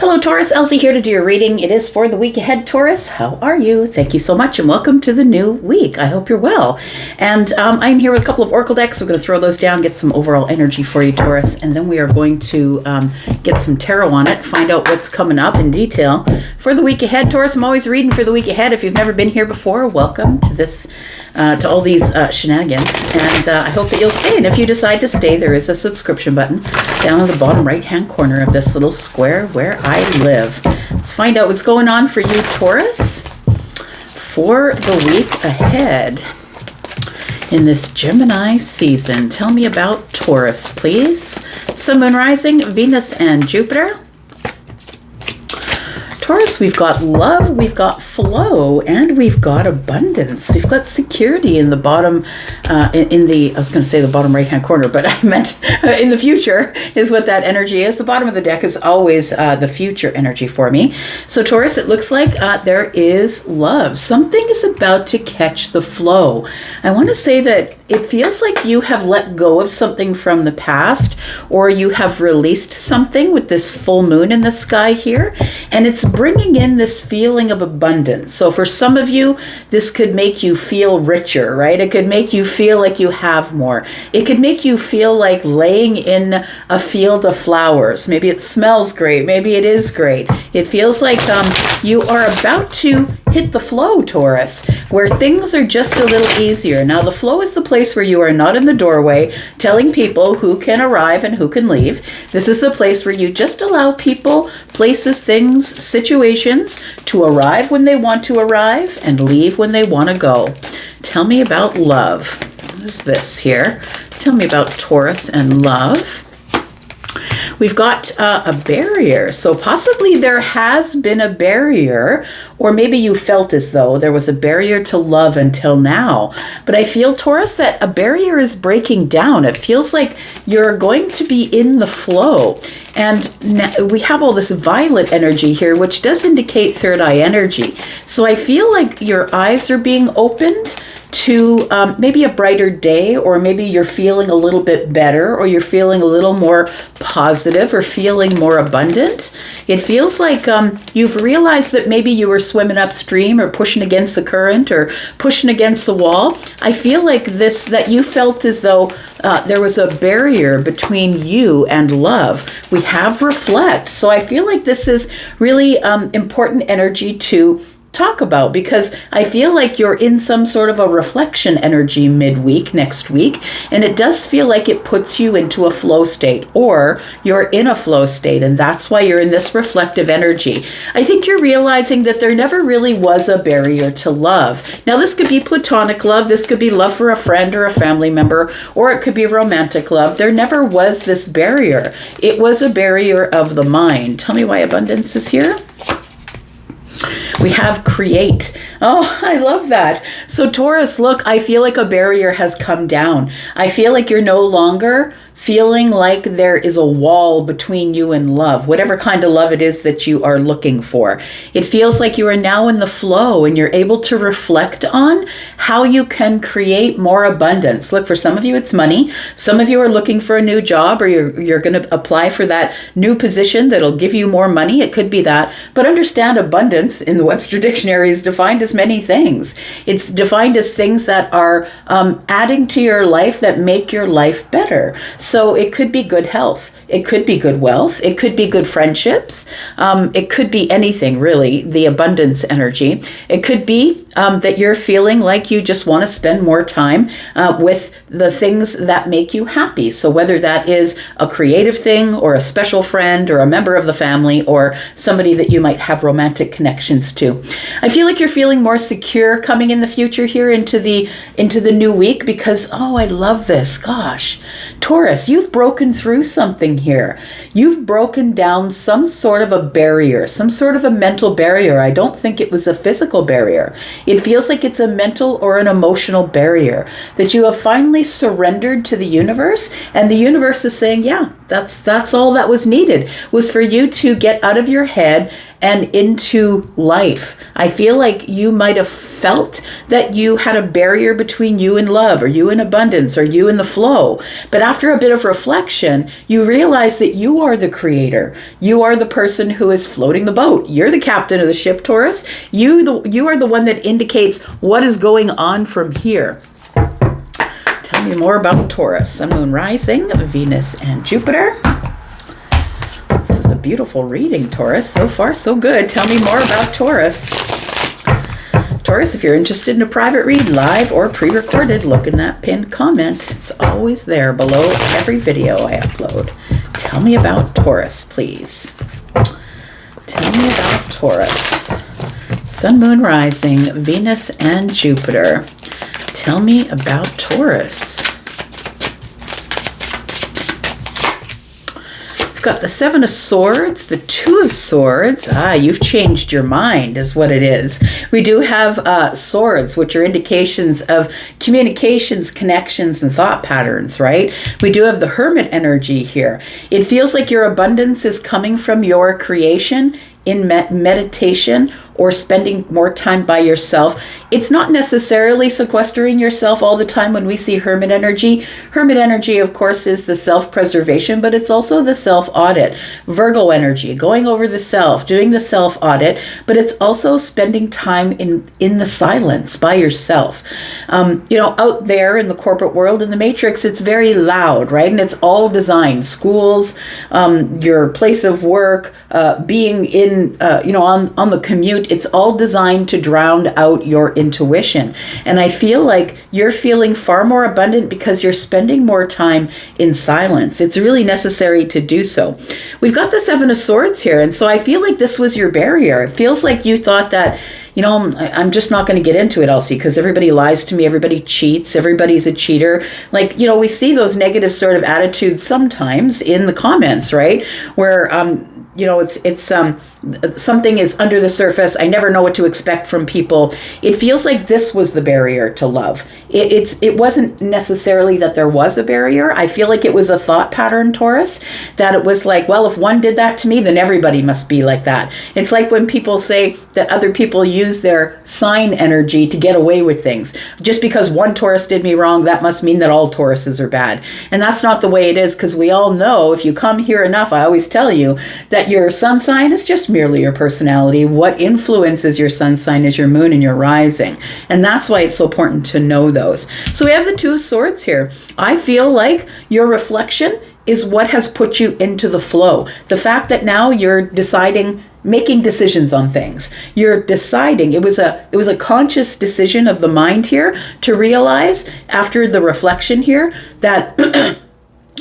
Hello, Taurus. Elsie here to do your reading. It is for the week ahead, Taurus. How are you? Thank you so much, and welcome to the new week. I hope you're well. And I'm here with a couple of oracle decks. We're going to throw those down, get some overall energy for you, Taurus, and then we are going to get some tarot on it, find out what's coming up in detail for the week ahead, Taurus. I'm always reading for the week ahead. If you've never been here before, welcome to this, to all these shenanigans, and I hope that you'll stay. And if you decide to stay, there is a subscription button down in the bottom right-hand corner of this little square where I live. Let's find out what's going on for you, Taurus, for the week ahead in this Gemini season. Tell me about Taurus, please. Sun, Moon, Rising, Venus, and Jupiter. Taurus, we've got love, we've got flow, and we've got abundance. We've got security in the bottom, I was going to say the bottom right-hand corner, but I meant in the future is what that energy is. The bottom of the deck is always the future energy for me. So Taurus, it looks like there is love. Something is about to catch the flow. I want to say that it feels like you have let go of something from the past, or you have released something with this full moon in the sky here, and it's bringing in this feeling of abundance. So for some of you, this could make you feel richer, right? It could make you feel like you have more. It could make you feel like laying in a field of flowers. Maybe it smells great. Maybe it is great. It feels like you are about to hit the flow, Taurus, where things are just a little easier. Now, the flow is the place where you are not in the doorway telling people who can arrive and who can leave. This is the place where you just allow people, places, things, situations to arrive when they want to arrive and leave when they want to go. Tell me about love. What is this here? Tell me about Taurus and love. We've got a barrier. So possibly there has been a barrier, or maybe you felt as though there was a barrier to love until now. But I feel, Taurus, that a barrier is breaking down. It feels like you're going to be in the flow. And now we have all this violet energy here, which does indicate third eye energy. So I feel like your eyes are being opened to maybe a brighter day, or maybe you're feeling a little bit better, or you're feeling a little more positive, or feeling more abundant. It feels like you've realized that maybe you were swimming upstream, or pushing against the current, or pushing against the wall. I feel like that you felt as though there was a barrier between you and love. We have reflect. So I feel like this is really important energy to talk about, because I feel like you're in some sort of a reflection energy midweek next week, and it does feel like it puts you into a flow state, or you're in a flow state, and that's why you're in this reflective energy. I think you're realizing that there never really was a barrier to love. Now, this could be platonic love, this could be love for a friend or a family member, or it could be romantic love. There never was this barrier. It was a barrier of the mind. Tell me why abundance is here. We have create. Oh, I love that. So Taurus, look, I feel like a barrier has come down. I feel like you're no longer feeling like there is a wall between you and love, whatever kind of love it is that you are looking for. It feels like you are now in the flow, and you're able to reflect on how you can create more abundance. Look, for some of you, it's money. Some of you are looking for a new job, or you're going to apply for that new position that'll give you more money. It could be that. But understand, abundance in the Webster Dictionary is defined as many things. It's defined as things that are adding to your life, that make your life better. So it could be good health. It could be good wealth. It could be good friendships. It could be anything, really, the abundance energy. It could be that you're feeling like you just want to spend more time with the things that make you happy. So whether that is a creative thing, or a special friend, or a member of the family, or somebody that you might have romantic connections to. I feel like you're feeling more secure coming in the future here into the new week, because, oh, I love this. Gosh, Taurus, you've broken through something here. You've broken down some sort of a barrier, some sort of a mental barrier. I don't think it was a physical barrier. It feels like it's a mental or an emotional barrier that you have finally surrendered to the universe, and the universe is saying, yeah, that's all that was needed, was for you to get out of your head and into life. I feel like you might have felt that you had a barrier between you and love, or you and abundance, or you and the flow. But after a bit of reflection, you realize that you are the creator. You are the person who is floating the boat. You're the captain of the ship, Taurus. You are the one that indicates what is going on from here. Tell me more about Taurus. Sun, Moon, Rising, Venus, and Jupiter. This is a beautiful reading, Taurus. So far, so good. Tell me more about Taurus. Taurus, if you're interested in a private read, live or pre-recorded, look in that pinned comment. It's always there below every video I upload. Tell me about Taurus, please. Tell me about Taurus. Sun, Moon, Rising, Venus, and Jupiter. Tell me about Taurus. We've got the Seven of Swords, the Two of Swords. You've changed your mind is what it is. We do have swords, which are indications of communications, connections, and thought patterns, right? We do have the Hermit energy here. It feels like your abundance is coming from your creation in meditation or spending more time by yourself. It's not necessarily sequestering yourself all the time when we see Hermit energy. Hermit energy, of course, is the self-preservation, but it's also the self-audit. Virgo energy, going over the self, doing the self-audit, but it's also spending time in the silence by yourself. Out there in the corporate world, in the matrix, it's very loud, right? And it's all designed. Schools, your place of work, being in, on the commute, it's all designed to drown out your intuition. And I feel like you're feeling far more abundant because you're spending more time in silence. It's really necessary to do so. We've got the Seven of Swords here. And so I feel like this was your barrier. It feels like you thought that, I'm just not going to get into it, Elsie, because everybody lies to me. Everybody cheats. Everybody's a cheater. We see those negative sort of attitudes sometimes in the comments, right? Where, it's something is under the surface. I never know what to expect from people. It feels like this was the barrier to love. It wasn't necessarily that there was a barrier. I feel like it was a thought pattern, Taurus, that it was like, well, if one did that to me, then everybody must be like that. It's like when people say that other people use their sign energy to get away with things. Just because one Taurus did me wrong, that must mean that all Tauruses are bad. And that's not the way it is, because we all know, if you come here enough, I always tell you that your sun sign is just merely your personality. What influences your sun sign is your moon and your rising. And that's why it's so important to know those. So we have the Two of Swords here. I feel like your reflection is what has put you into the flow. The fact that now you're making decisions on things. You're deciding. It was a conscious decision of the mind here to realize after the reflection here that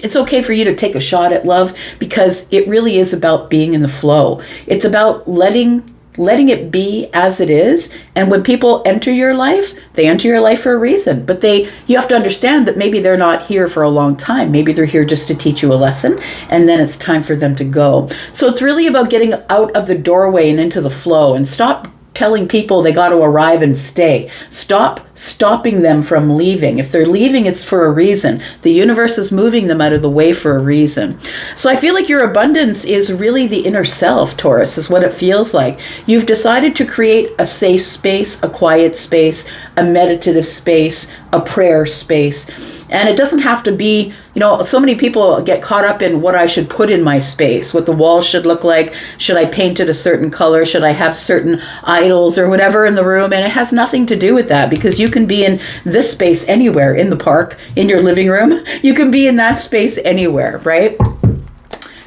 it's okay for you to take a shot at love, because it really is about being in the flow. It's about letting it be as it is. And when people enter your life, they enter your life for a reason. But you have to understand that maybe they're not here for a long time. Maybe they're here just to teach you a lesson, and then it's time for them to go. So it's really about getting out of the doorway and into the flow, and stop telling people they got to arrive and stay. Stop stopping them from leaving. If they're leaving, it's for a reason. The universe is moving them out of the way for a reason. So I feel like your abundance is really the inner self, Taurus, is what it feels like. You've decided to create a safe space, a quiet space, a meditative space, a prayer space. And it doesn't have to be, so many people get caught up in what I should put in my space, what the walls should look like. Should I paint it a certain color? Should I have certain idols or whatever in the room? And it has nothing to do with that, because you can be in this space anywhere, in the park, in your living room. You can be in that space anywhere, right?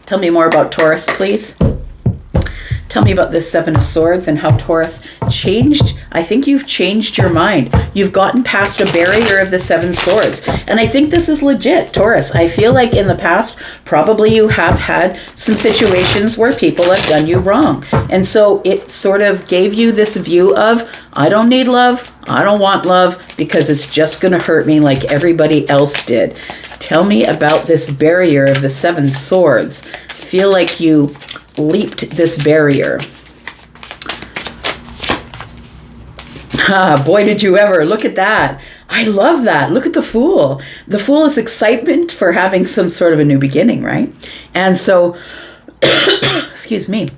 Tell me more about Taurus, please. Tell me about this Seven of Swords and how Taurus changed. I think you've changed your mind. You've gotten past a barrier of the Seven Swords. And I think this is legit, Taurus. I feel like in the past, probably you have had some situations where people have done you wrong. And so it sort of gave you this view of, I don't need love. I don't want love, because it's just going to hurt me like everybody else did. Tell me about this barrier of the Seven Swords. I feel like you leaped this barrier. Boy, did you ever. Look at that. I love that. Look at the Fool. The Fool is excitement for having some sort of a new beginning, right? And so, excuse me.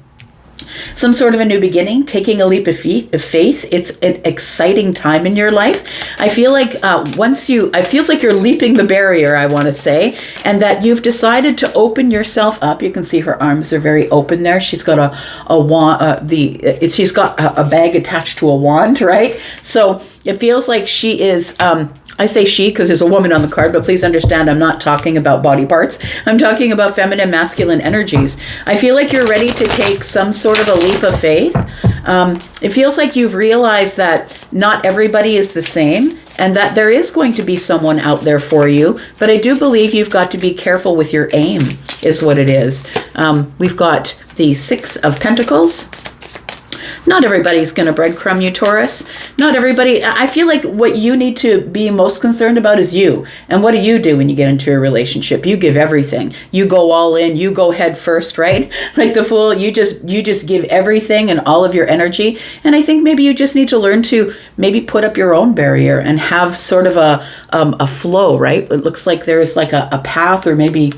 some sort of a new beginning, taking a leap of faith. It's an exciting time in your life. I feel like it feels like you're leaping the barrier, I want to say, and that you've decided to open yourself up. You can see her arms are very open there. She's got a wand, she's got a bag attached to a wand, right? So it feels like she is, I say she because there's a woman on the card, but please understand I'm not talking about body parts. I'm talking about feminine, masculine energies. I feel like you're ready to take some sort of a leap of faith. It feels like you've realized that not everybody is the same and that there is going to be someone out there for you. But I do believe you've got to be careful with your aim, is what it is. We've got the Six of Pentacles. Not everybody's going to breadcrumb you, Taurus. Not everybody. I feel like what you need to be most concerned about is you. And what do you do when you get into a relationship? You give everything. You go all in. You go head first, right? Like the Fool, you just give everything and all of your energy. And I think maybe you just need to learn to maybe put up your own barrier and have sort of a flow, right? It looks like there is like a path, or maybe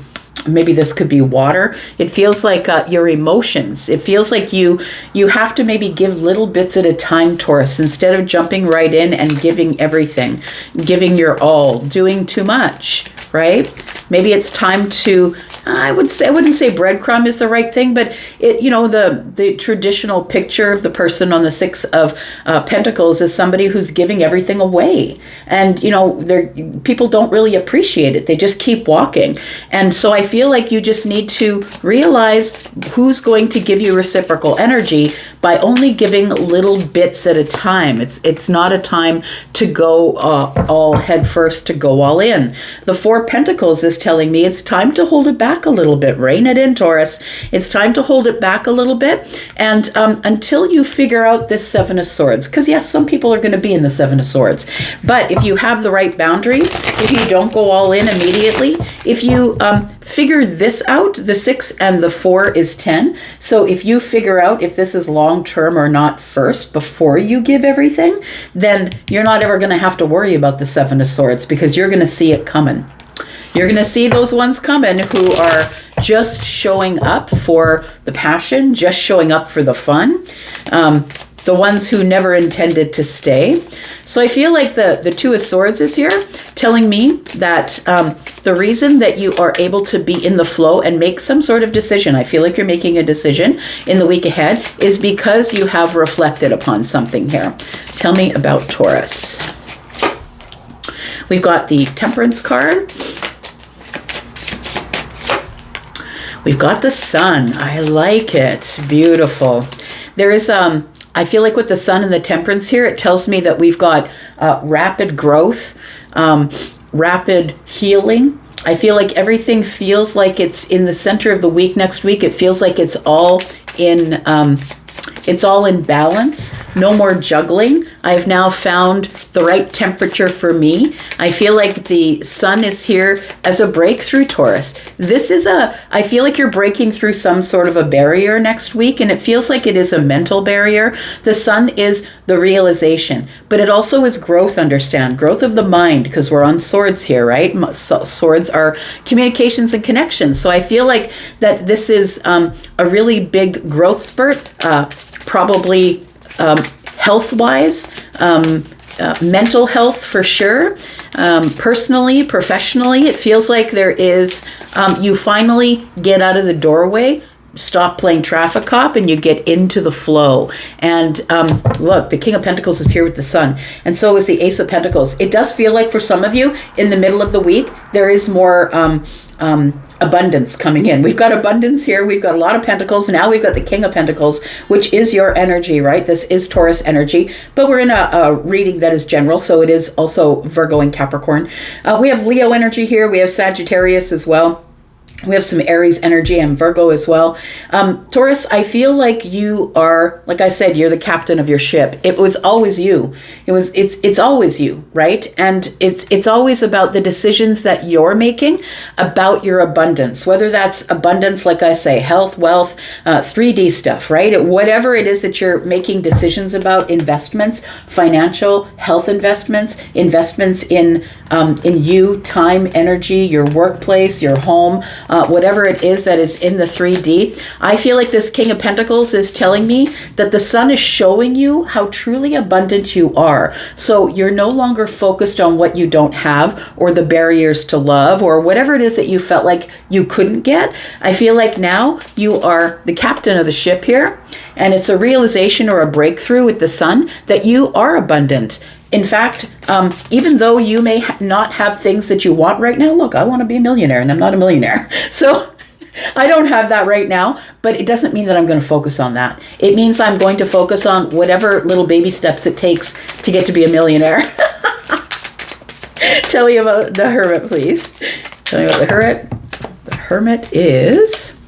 this could be water. It feels like your emotions. It feels like you have to maybe give little bits at a time, Taurus, instead of jumping right in and giving everything, giving your all, doing too much, right? Maybe it's time to, I wouldn't say breadcrumb is the right thing, but the traditional picture of the person on the Six of Pentacles is somebody who's giving everything away. And, people don't really appreciate it. They just keep walking. And so I feel like you just need to realize who's going to give you reciprocal energy by only giving little bits at a time. It's not a time to go all head first, to go all in. The Four of Pentacles is telling me it's time to hold it back a little bit. Rein it in, Taurus. It's time to hold it back a little bit. And until you figure out this Seven of Swords, because yes, some people are going to be in the Seven of Swords, but if you have the right boundaries, if you don't go all in immediately, if you figure this out, the 6 and the 4 is 10. So if you figure out if this is long-term or not first before you give everything, then you're not ever going to have to worry about the Seven of Swords, because you're going to see it coming. You're going to see those ones coming who are just showing up for the passion, just showing up for the fun. The ones who never intended to stay. So I feel like the Two of Swords is here telling me that the reason that you are able to be in the flow and make some sort of decision, I feel like you're making a decision in the week ahead, is because you have reflected upon something here. Tell me about Taurus. We've got the Temperance card. We've got the Sun. I like it. Beautiful. There is I feel like with the Sun and the Temperance here, it tells me that we've got rapid growth, rapid healing. I feel like everything feels like it's in the center of the week. Next week, it feels like it's all in balance. No more juggling. I've now found the right temperature for me. I feel like the Sun is here as a breakthrough, Taurus. I feel like you're breaking through some sort of a barrier next week, and it feels like it is a mental barrier. The Sun is the realization, but it also is growth, understand. Growth of the mind, because we're on swords here, right? Swords are communications and connections. So I feel like that this is a really big growth spurt, probably health-wise, mental health for sure, personally, professionally. It feels like there is, you finally get out of the doorway, stop playing traffic cop, and you get into the flow. And look, the King of Pentacles is here with the Sun, and so is the Ace of Pentacles. It does feel like for some of you in the middle of the week, there is more abundance coming in. We've got abundance here. We've got a lot of pentacles. Now we've got the King of Pentacles, which is your energy, right? This is Taurus energy, but we're in a reading that is general, so it is also Virgo and Capricorn. We have Leo energy here. We have Sagittarius as well. We have some Aries energy and Virgo as well. Taurus, I feel like you are, like I said, you're the captain of your ship. It was always you. It's always you, right? And it's always about the decisions that you're making about your abundance, whether that's abundance, like I say, health, wealth, 3D stuff, right? Whatever it is that you're making decisions about, investments, financial, health investments in you, time, energy, your workplace, your home, whatever it is that is in the 3D. I feel like this King of Pentacles is telling me that the sun is showing you how truly abundant you are. So you're no longer focused on what you don't have or the barriers to love or whatever it is that you felt like you couldn't get. I feel like now you are the captain of the ship here, and it's a realization or a breakthrough with the sun that you are abundant. In fact, even though you may not have things that you want right now, look, I want to be a millionaire and I'm not a millionaire. So I don't have that right now, but it doesn't mean that I'm going to focus on that. It means I'm going to focus on whatever little baby steps it takes to get to be a millionaire. Tell me about the Hermit, please. Tell me about the Hermit. The Hermit is,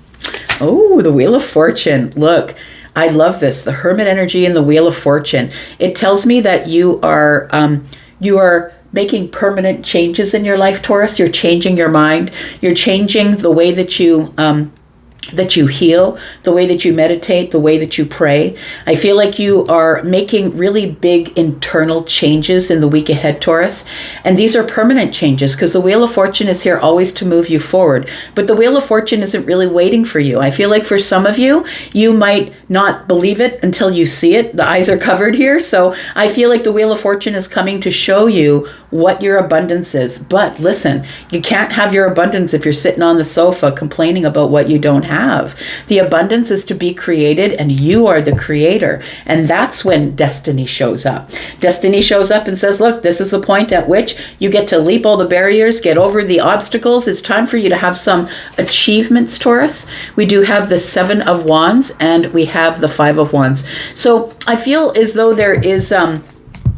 the Wheel of Fortune. Look, I love this. The Hermit energy and the Wheel of Fortune. It tells me that you are making permanent changes in your life, Taurus. You're changing your mind. You're changing the way that you heal, the way that you meditate, the way that you pray. I feel like you are making really big internal changes in the week ahead, Taurus. And these are permanent changes because the Wheel of Fortune is here always to move you forward. But the Wheel of Fortune isn't really waiting for you. I feel like for some of you, you might not believe it until you see it. The eyes are covered here. So I feel like the Wheel of Fortune is coming to show you what your abundance is. But listen, you can't have your abundance if you're sitting on the sofa complaining about what you don't have. The abundance is to be created, and you are the creator. And that's when destiny shows up. Destiny shows up and says, look, this is the point at which you get to leap all the barriers, get over the obstacles. It's time for you to have some achievements, Taurus. We do have the 7 of Wands and we have the 5 of Wands. So I feel as though there is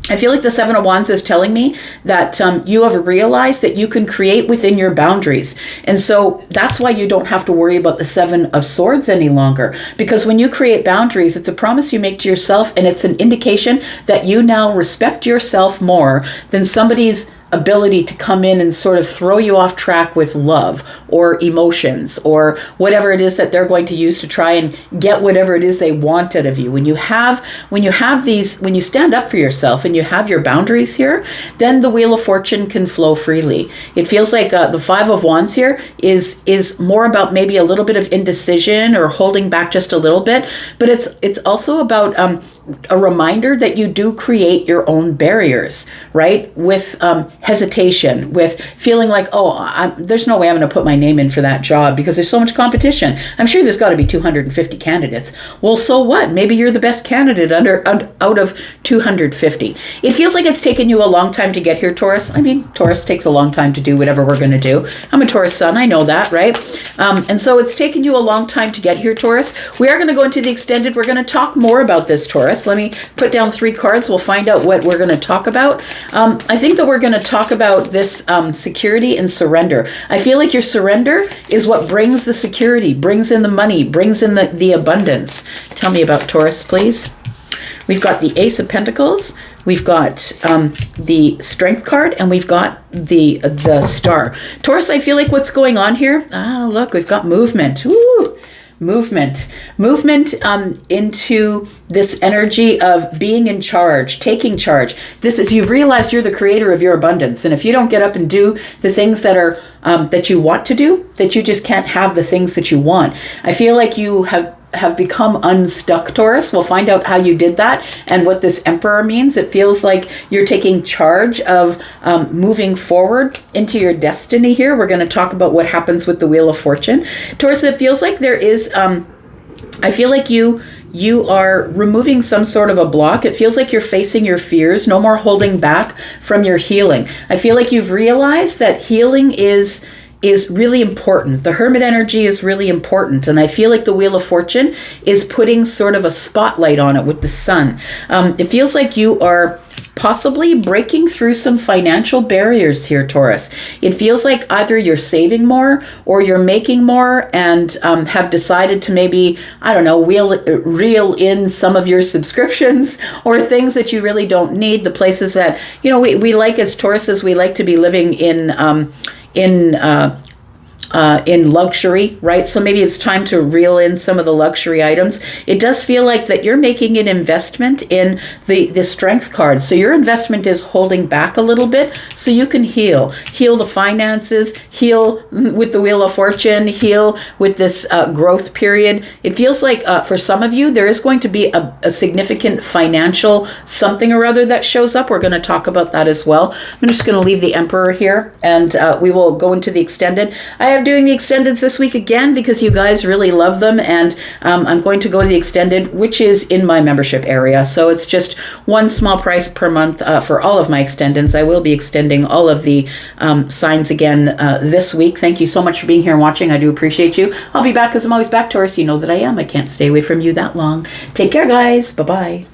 I feel like the 7 of Wands is telling me that you have realized that you can create within your boundaries. And so that's why you don't have to worry about the 7 of Swords any longer. Because when you create boundaries, it's a promise you make to yourself, and it's an indication that you now respect yourself more than somebody's ability to come in and sort of throw you off track with love or emotions or whatever it is that they're going to use to try and get whatever it is they want out of you. When you stand up for yourself and you have your boundaries here, then the Wheel of Fortune can flow freely. It feels like the 5 of Wands here is more about maybe a little bit of indecision or holding back just a little bit, but it's also about a reminder that you do create your own barriers, right? With hesitation, with feeling like, there's no way I'm going to put my name in for that job because there's so much competition. I'm sure there's got to be 250 candidates. Well, so what? Maybe you're the best candidate out of 250. It feels like it's taken you a long time to get here, Taurus. I mean, Taurus takes a long time to do whatever we're going to do. I'm a Taurus sun. I know that, right? And so it's taken you a long time to get here, Taurus. We are going to go into the extended. We're going to talk more about this, Taurus. Let me put down 3 cards. We'll find out what we're going to talk about. I think that we're going to talk about this security and surrender. I feel like your surrender is what brings the security, brings in the money, brings in the abundance. Tell me about Taurus, please. We've got the Ace of Pentacles. We've got the Strength card, and we've got the Star. Taurus, I feel like what's going on here? Look, we've got movement. Woo! Movement into this energy of being in charge, taking charge. This is, you've realized you're the creator of your abundance. And if you don't get up and do the things that are that you want to do, that you just can't have the things that you want. I feel like you have become unstuck, Taurus. We'll find out how you did that and what this Emperor means. It feels like you're taking charge of moving forward into your destiny here. We're going to talk about what happens with the Wheel of Fortune. Taurus, it feels like there is, I feel like you are removing some sort of a block. It feels like you're facing your fears, no more holding back from your healing. I feel like you've realized that healing is really important. The Hermit energy is really important. And I feel like the Wheel of Fortune is putting sort of a spotlight on it with the sun. It feels like you are possibly breaking through some financial barriers here, Taurus. It feels like either you're saving more or you're making more and have decided to maybe, I don't know, reel in some of your subscriptions or things that you really don't need. The places that, we like as Tauruses, we like to be living in in luxury, right? So maybe it's time to reel in some of the luxury items. It does feel like that you're making an investment in the strength card. So your investment is holding back a little bit so you can heal the finances, heal with the Wheel of Fortune, heal with this growth period. It feels like for some of you, there is going to be a significant financial something or other that shows up. We're going to talk about that as well. I'm just going to leave the Emperor here, and we will go into the extended. I am doing the extendeds this week again because you guys really love them, and I'm going to go to the extended, which is in my membership area. So it's just one small price per month for all of my extendeds. I will be extending all of the signs again this week. Thank you so much for being here and watching. I do appreciate you. I'll be back because I'm always back, Taurus. You know that I am. I can't stay away from you that long. Take care, guys. Bye-bye.